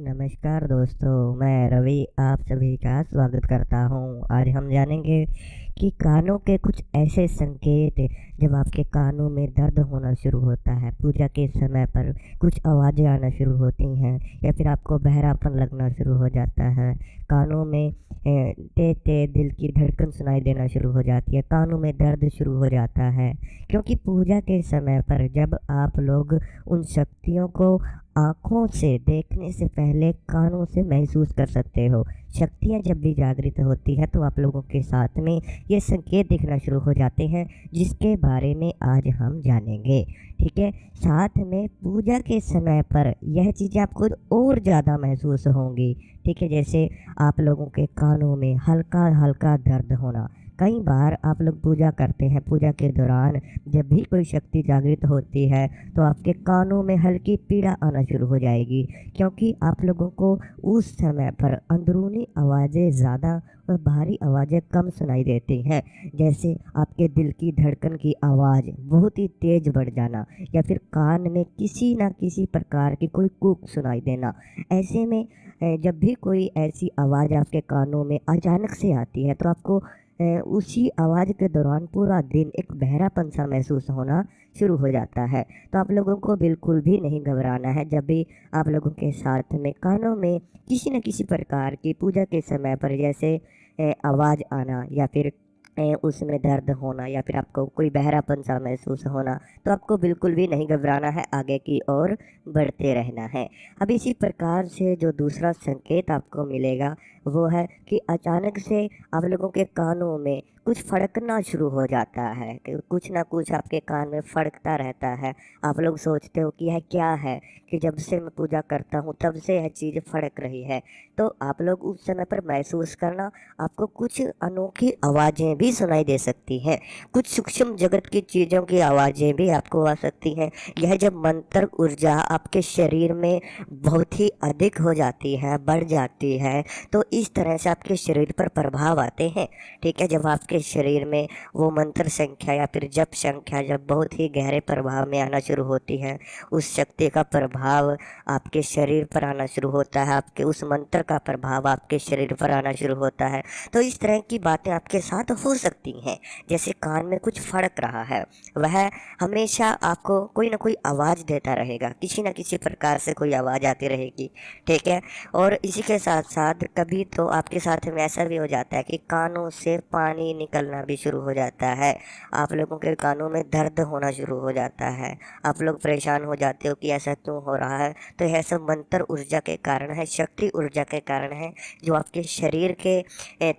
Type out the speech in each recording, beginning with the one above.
नमस्कार दोस्तों, मैं रवि आप सभी का स्वागत करता हूँ। आज हम जानेंगे कि कानों के कुछ ऐसे संकेत जब आपके कानों में दर्द होना शुरू होता है, पूजा के समय पर कुछ आवाज़ें आना शुरू होती हैं या फिर आपको बहरापन लगना शुरू हो जाता है, कानों में तेज तेज दिल की धड़कन सुनाई देना शुरू हो जाती है, कानों में दर्द शुरू हो जाता है। क्योंकि पूजा के समय पर जब आप लोग उन शक्तियों को आँखों से देखने से पहले कानों से महसूस कर सकते हो। शक्तियाँ जब भी जागृत होती हैं तो आप लोगों के साथ में ये संकेत दिखना शुरू हो जाते हैं, जिसके बारे में आज हम जानेंगे। ठीक है? साथ में पूजा के समय पर यह चीज़ें आपको और ज़्यादा महसूस होंगी। ठीक है? जैसे आप लोगों के कानों में हल्का-हल्का दर्द होना। कई बार आप लोग पूजा करते हैं, पूजा के दौरान जब भी कोई शक्ति जागृत होती है तो आपके कानों में हल्की पीड़ा आना शुरू हो जाएगी, क्योंकि आप लोगों को उस समय पर अंदरूनी आवाज़ें ज़्यादा और बाहरी आवाज़ें कम सुनाई देती हैं। जैसे आपके दिल की धड़कन की आवाज़ बहुत ही तेज़ बढ़ जाना या फिर कान में किसी न किसी प्रकार की कोई कूक सुनाई देना। ऐसे में जब भी कोई ऐसी आवाज़ आपके कानों में अचानक से आती है तो आपको उसी आवाज़ के दौरान पूरा दिन एक बहरापन सा महसूस होना शुरू हो जाता है। तो आप लोगों को बिल्कुल भी नहीं घबराना है। जब भी आप लोगों के साथ में कानों में किसी न किसी प्रकार की पूजा के समय पर जैसे आवाज़ आना या फिर उसमें दर्द होना या फिर आपको कोई बहरापन सा महसूस होना, तो आपको बिल्कुल भी नहीं घबराना है, आगे की ओर बढ़ते रहना है। अब इसी प्रकार से जो दूसरा संकेत आपको मिलेगा वो है कि अचानक से आप लोगों के कानों में कुछ फड़कना शुरू हो जाता है, कि कुछ ना कुछ आपके कान में फड़कता रहता है। आप लोग सोचते हो कि यह क्या है, कि जब से मैं पूजा करता हूँ तब से यह चीज़ फड़क रही है। तो आप लोग उस समय पर महसूस करना, आपको कुछ अनोखी आवाज़ें भी सुनाई दे सकती हैं, कुछ सूक्ष्म जगत की चीज़ों की आवाज़ें भी आपको आ सकती हैं। यह जब मंत्र ऊर्जा आपके शरीर में बहुत ही अधिक हो जाती है, बढ़ जाती है, तो इस तरह से आपके शरीर पर प्रभाव आते हैं। ठीक है? जब आपके शरीर में वो मंत्र संख्या या फिर जप संख्या जब बहुत ही गहरे प्रभाव में आना शुरू होती है, उस शक्ति का प्रभाव आपके शरीर पर आना शुरू होता है, आपके उस मंत्र का प्रभाव आपके शरीर पर आना शुरू होता है, तो इस तरह की बातें आपके साथ हो सकती हैं। जैसे कान में कुछ फड़क रहा है, वह हमेशा आपको कोई ना कोई आवाज़ देता रहेगा, किसी न किसी प्रकार से कोई आवाज़ आती रहेगी। ठीक है? और इसी के साथ साथ कभी तो आपके साथ में ऐसा भी हो जाता है कि कानों से पानी निकलना भी शुरू हो जाता है, आप लोगों के कानों में दर्द होना शुरू हो जाता है, आप लोग परेशान हो जाते हो कि ऐसा क्यों हो रहा है। तो यह सब मंत्र ऊर्जा के कारण है, शक्ति ऊर्जा के कारण है, जो आपके शरीर के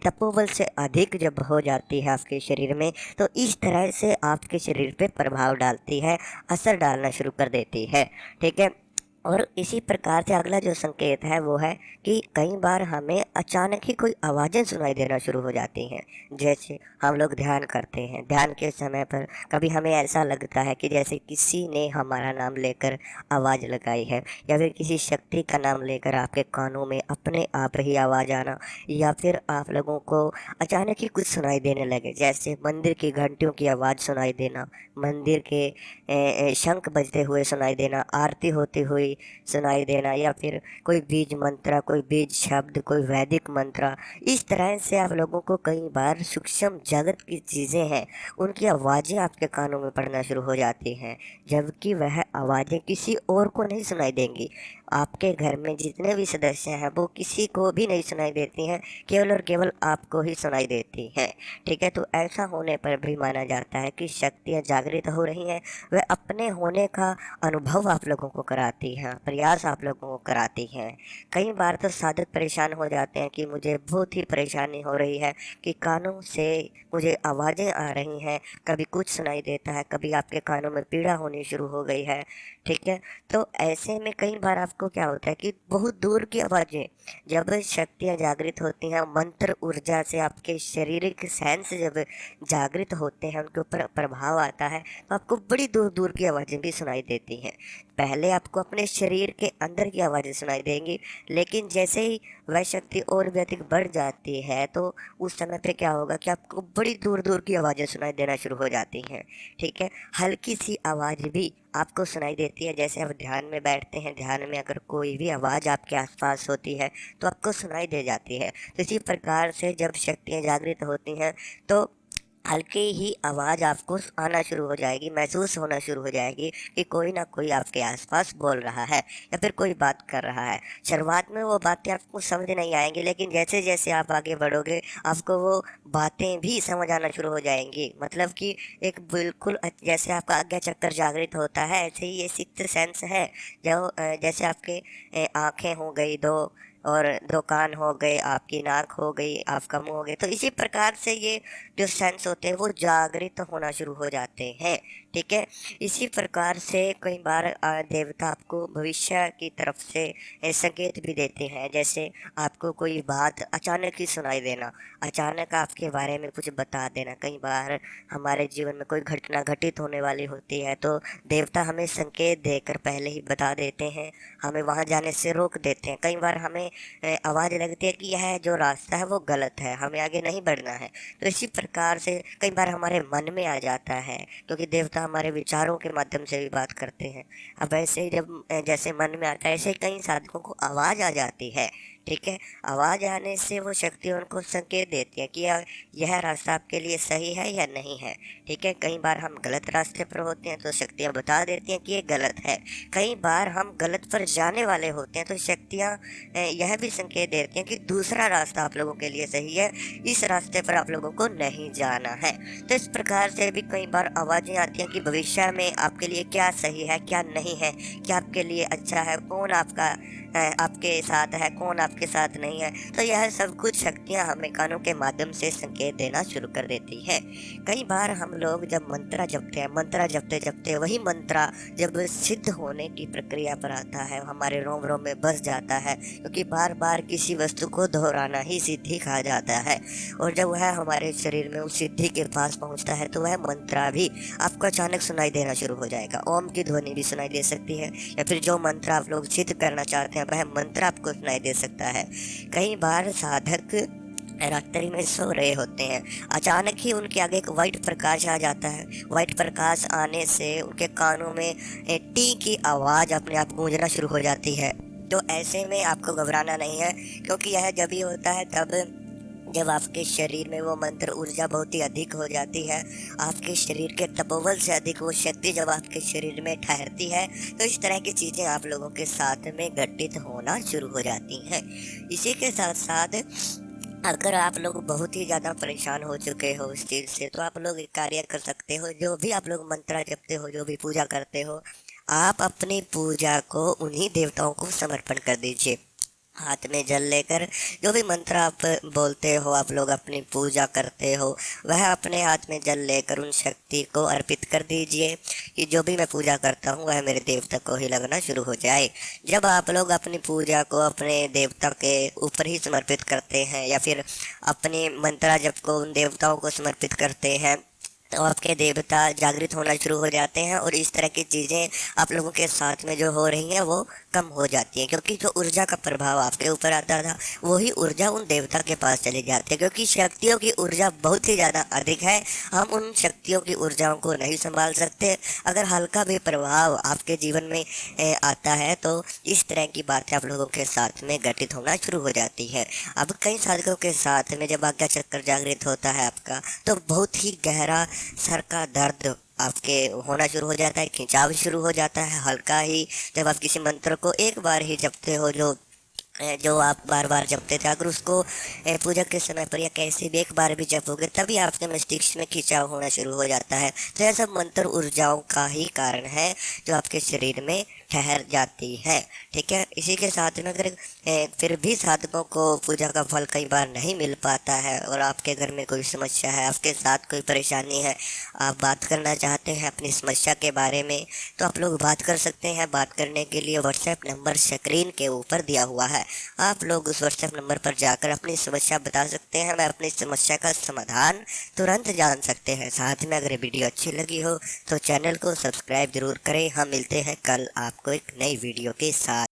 तपोबल से अधिक जब हो जाती है आपके शरीर में, तो इस तरह से आपके शरीर पे प्रभाव डालती है, असर डालना शुरू कर देती है। ठीक है? और इसी प्रकार से अगला जो संकेत है वो है कि कई बार हमें अचानक ही कोई आवाज़ें सुनाई देना शुरू हो जाती हैं। जैसे हम लोग ध्यान करते हैं, ध्यान के समय पर कभी हमें ऐसा लगता है कि जैसे किसी ने हमारा नाम लेकर आवाज़ लगाई है, या फिर किसी शक्ति का नाम लेकर आपके कानों में अपने आप ही आवाज़ आना, या फिर आप लोगों को अचानक ही कुछ सुनाई देने लगे, जैसे मंदिर की घंटियों की आवाज़ सुनाई देना, मंदिर के शंख बजते हुए सुनाई देना, आरती होती हुई सुनाई देना, या फिर कोई बीज मंत्र, कोई बीज शब्द, कोई वैदिक मंत्र। इस तरह से आप लोगों को कई बार सूक्ष्म जगत की चीज़ें हैं, उनकी आवाज़ें आपके कानों में पड़ना शुरू हो जाती हैं, जबकि वह आवाज़ें किसी और को नहीं सुनाई देंगी। आपके घर में जितने भी सदस्य हैं वो किसी को भी नहीं सुनाई देती हैं, केवल और केवल आपको ही सुनाई देती हैं। ठीक है? तो ऐसा होने पर भी माना जाता है कि शक्तियाँ जागृत हो रही हैं, वह अपने होने का अनुभव आप लोगों को कराती हैं, प्रयास आप लोगों को कराती हैं। कई बार तो साधक परेशान हो जाते हैं कि मुझे बहुत ही परेशानी हो रही है, कि कानों से मुझे आवाज़ें आ रही हैं, कभी कुछ सुनाई देता है, कभी आपके कानों में पीड़ा होनी शुरू हो गई है। ठीक है? तो ऐसे में कई बार आपको क्या होता है कि बहुत दूर की आवाज़ें जब शक्तियाँ जागृत होती हैं, मंत्र ऊर्जा से आपके शारीरिक सेंस जब जागृत होते हैं, उनके ऊपर प्रभाव आता है, तो आपको बड़ी दूर दूर की आवाज़ें भी सुनाई देती हैं। पहले आपको अपने शरीर के अंदर की आवाज़ें सुनाई देंगी, लेकिन जैसे ही वह शक्ति और भी अधिक बढ़ जाती है तो उस समय पे क्या होगा कि आपको बड़ी दूर दूर की आवाज़ें सुनाई देना शुरू हो जाती हैं। ठीक है? हल्की सी आवाज़ भी आपको सुनाई देती है। जैसे आप ध्यान में बैठते हैं, ध्यान में अगर कोई भी आवाज़ आपके आसपास होती है तो आपको सुनाई दे जाती है। तो इसी प्रकार से जब शक्तियाँ जागृत होती हैं तो हल्की ही आवाज़ आपको आना शुरू हो जाएगी, महसूस होना शुरू हो जाएगी कि कोई ना कोई आपके आसपास बोल रहा है या फिर कोई बात कर रहा है। शुरुआत में वो बातें आपको समझ नहीं आएंगी, लेकिन जैसे जैसे आप आगे बढ़ोगे आपको वो बातें भी समझ आना शुरू हो जाएंगी। मतलब कि एक बिल्कुल जैसे आपका आज्ञा चक्कर जागृत होता है, ऐसे ही ये सिक्स्थ सेंस है। जो जैसे आपके आँखें हो गई दो, और दो कान हो गए, आपकी नाक हो गई, आपका मुंह हो गया, तो इसी प्रकार से ये जो सेंस होते हैं वो जागृत होना शुरू हो जाते हैं। ठीक है, इसी प्रकार से कई बार देवता आपको भविष्य की तरफ से संकेत भी देते हैं। जैसे आपको कोई बात अचानक ही सुनाई देना, अचानक आपके बारे में कुछ बता देना। कई बार हमारे जीवन में कोई घटना घटित होने वाली होती है तो देवता हमें संकेत देकर पहले ही बता देते हैं, हमें वहाँ जाने से रोक देते हैं। कई बार हमें आवाज़ लगती है कि यह जो रास्ता है वो गलत है, हमें आगे नहीं बढ़ना है। तो इसी प्रकार से कई बार हमारे मन में आ जाता है, क्योंकि देवता हमारे विचारों के माध्यम से भी बात करते हैं। अब ऐसे ही जब जैसे मन में आता है, ऐसे कई साधकों को आवाज़ आ जाती है। ठीक है, आवाज़ आने से वो शक्ति उनको संकेत देती है कि यह रास्ता आपके लिए सही है या नहीं है। ठीक है, कई बार हम गलत रास्ते पर होते हैं तो शक्तियाँ बता देती हैं कि ये गलत है। कई बार हम गलत पर जाने वाले होते हैं तो शक्तियाँ यह भी संकेत देती हैं कि दूसरा रास्ता आप लोगों के लिए सही है, इस रास्ते पर आप लोगों को नहीं जाना है। तो इस प्रकार से भी कई बार आवाज़ें आती हैं कि भविष्य में आपके लिए क्या सही है, क्या नहीं है, क्या आपके लिए अच्छा है, कौन आपके साथ है, कौन आपके साथ नहीं है। तो यह सब कुछ शक्तियाँ हमें कानों के माध्यम से संकेत देना शुरू कर देती है। कई बार हम लोग जब मंत्रा जपते हैं, मंत्रा जपते जपते वही मंत्रा जब सिद्ध होने की प्रक्रिया पर आता है, हमारे रोम रोम में बस जाता है, क्योंकि बार बार किसी वस्तु को दोहराना ही सिद्धि कहा जाता है। और जब वह हमारे शरीर में उस सिद्धि के पास पहुंचता है तो वह मंत्रा भी आपको अचानक सुनाई देना शुरू हो जाएगा। ओम की ध्वनि भी सुनाई दे सकती है, या फिर जो मंत्र आप लोग सिद्ध करना चाहते हैं वह मंत्र आपको सुनाई दे सकता है। कई बार साधक रात्रि में सो रहे होते हैं, अचानक ही उनके आगे एक वाइट प्रकाश आ जाता है। वाइट प्रकाश आने से उनके कानों में टी की आवाज़ अपने आप गूंजना शुरू हो जाती है। तो ऐसे में आपको घबराना नहीं है, क्योंकि यह जब ही होता है तब जब आपके शरीर में वो मंत्र ऊर्जा बहुत ही अधिक हो जाती है, आपके शरीर के तपोबल से अधिक वो शक्ति जब आपके शरीर में ठहरती है, तो इस तरह की चीज़ें आप लोगों के साथ में घटित होना शुरू हो जाती हैं। इसी के साथ साथ अगर आप लोग बहुत ही ज़्यादा परेशान हो चुके हो उस चीज़ से, तो आप लोग एक कार्य कर सकते हो। जो भी आप लोग मंत्र जपते हो, जो भी पूजा करते हो, आप अपनी पूजा को उन्हीं देवताओं को समर्पण कर दीजिए। हाथ में जल लेकर जो भी मंत्र आप बोलते हो, आप लोग अपनी पूजा करते हो, वह अपने हाथ में जल लेकर उन शक्ति को अर्पित कर दीजिए कि जो भी मैं पूजा करता हूँ वह मेरे देवता को ही लगना शुरू हो जाए। जब आप लोग अपनी पूजा को अपने देवता के ऊपर ही समर्पित करते हैं, या फिर अपने मंत्र जप को उन देवताओं को समर्पित करते हैं, तो आपके देवता जागृत होना शुरू हो जाते हैं, और इस तरह की चीज़ें आप लोगों के साथ में जो हो रही हैं वो कम हो जाती है। क्योंकि जो ऊर्जा का प्रभाव आपके ऊपर आता था वही ऊर्जा उन देवता के पास चली जाती है, क्योंकि शक्तियों की ऊर्जा बहुत ही ज़्यादा अधिक है। हम उन शक्तियों की ऊर्जाओं को नहीं संभाल सकते। अगर हल्का भी प्रभाव आपके जीवन में आता है तो इस तरह की बातें आप लोगों के साथ में घटित होना शुरू हो जाती है। अब कई साधकों के साथ में जब आज्ञा चक्कर जागृत होता है आपका, तो बहुत ही गहरा सर का दर्द आपके होना शुरू हो जाता है, खिंचाव शुरू हो जाता है। हल्का ही जब आप किसी मंत्र को एक बार ही जपते हो, जो आप बार बार जपते थे, अगर उसको पूजा के समय पर या कैसे भी एक बार भी जपोगे, तभी आपके मस्तिष्क में खिंचाव होना शुरू हो जाता है। तो यह सब मंत्र ऊर्जाओं का ही कारण है जो आपके शरीर में ठहर जाती है। ठीक है, इसी के साथ में अगर फिर भी साधकों को पूजा का फल कई बार नहीं मिल पाता है, और आपके घर में कोई समस्या है, आपके साथ कोई परेशानी है, आप बात करना चाहते हैं अपनी समस्या के बारे में, तो आप लोग बात कर सकते हैं। बात करने के लिए व्हाट्सएप नंबर स्क्रीन के ऊपर दिया हुआ है, आप लोग उस व्हाट्सएप नंबर पर जाकर अपनी समस्या बता सकते हैं। मैं अपनी समस्या का समाधान तुरंत जान सकते हैं। साथ में अगर वीडियो अच्छी लगी हो तो चैनल को सब्सक्राइब जरूर करें। हम मिलते हैं कल आपको एक नई वीडियो के साथ।